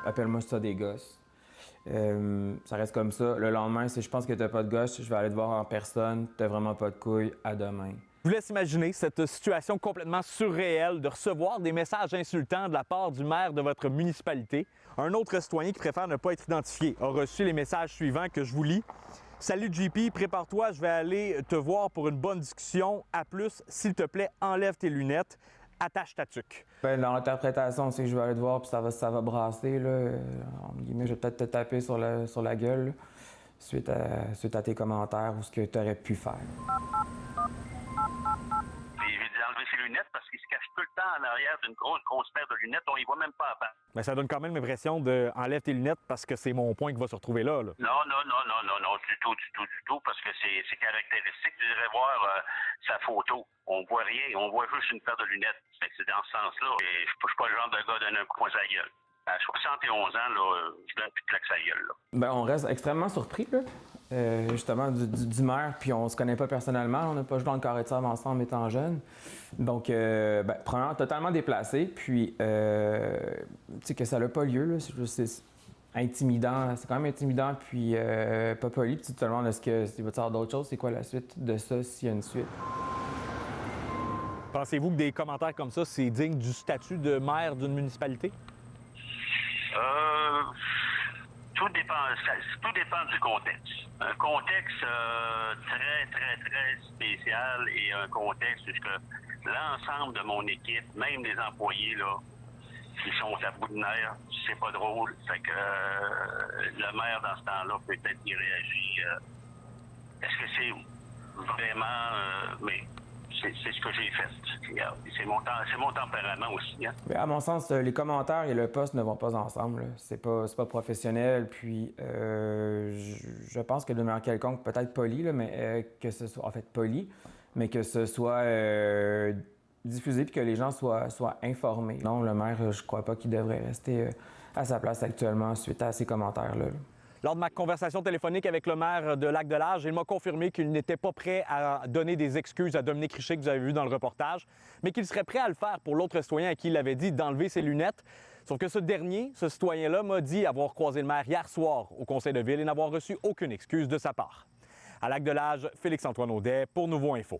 appelle-moi ça des gosses. Ça reste comme ça. Le lendemain, si je pense que t'as pas de gosses, je vais aller te voir en personne, t'as vraiment pas de couilles, à demain. Je vous laisse imaginer cette situation complètement surréelle de recevoir des messages insultants de la part du maire de votre municipalité. Un autre citoyen qui préfère ne pas être identifié a reçu les messages suivants que je vous lis. Salut JP, prépare-toi, je vais aller te voir pour une bonne discussion. À plus, s'il te plaît, enlève tes lunettes, attache ta tuque. Ben, dans l'interprétation, c'est que je vais aller te voir puis ça va brasser. Là. En guillemets, je vais peut-être te taper sur la gueule là, suite à tes commentaires ou ce que tu aurais pu faire. J'ai dû enlever ses lunettes parce qu'il se cache tout le temps en arrière d'une grosse paire de lunettes. On y voit même pas à part. Mais ça donne quand même l'impression de enlève tes lunettes parce que c'est mon point qui va se retrouver là. Non, du tout, parce que c'est caractéristique. Je dirais voir sa photo. On voit rien, on voit juste une paire de lunettes. Fait que c'est dans ce sens-là. Et je suis pas le genre de gars donner un coup de poing à la gueule. À 71 ans, là, je donne plus de claques à la gueule. Là. Ben, on reste extrêmement surpris, là. Justement, du maire, puis on se connaît pas personnellement. On n'a pas joué dans le carré de sable ensemble étant jeune. Donc, premièrement, totalement déplacé, puis, tu sais, que ça n'a pas lieu, là. C'est intimidant, c'est quand même intimidant, puis pas poli. Puis tu te demandes est-ce qu'il va y avoir d'autres choses? C'est quoi la suite de ça, s'il y a une suite? Pensez-vous que des commentaires comme ça, c'est digne du statut de maire d'une municipalité? Tout dépend du contexte. Un contexte très spécial et un contexte où l'ensemble de mon équipe, même les employés, là, qui sont à bout de nerfs, c'est pas drôle. Fait que le maire, dans ce temps-là, peut-être y réagit. Est-ce que c'est vraiment... mais c'est ce que j'ai fait. Regarde, c'est mon tempérament aussi. Hein. À mon sens, les commentaires et le poste ne vont pas ensemble. C'est pas professionnel. Puis, je pense que de manière quelconque, peut-être poli, là, mais que ce soit en fait poli, mais que ce soit diffusé puis que les gens soient informés. Non, le maire, je crois pas qu'il devrait rester à sa place actuellement suite à ces commentaires-là. Lors de ma conversation téléphonique avec le maire de Lac-de-L'Âge, il m'a confirmé qu'il n'était pas prêt à donner des excuses à Dominique Richer que vous avez vu dans le reportage, mais qu'il serait prêt à le faire pour l'autre citoyen à qui il avait dit d'enlever ses lunettes. Sauf que ce citoyen-là, m'a dit avoir croisé le maire hier soir au conseil de ville et n'avoir reçu aucune excuse de sa part. À Lac-de-L'Âge, Félix-Antoine Audet pour Nouveau Info.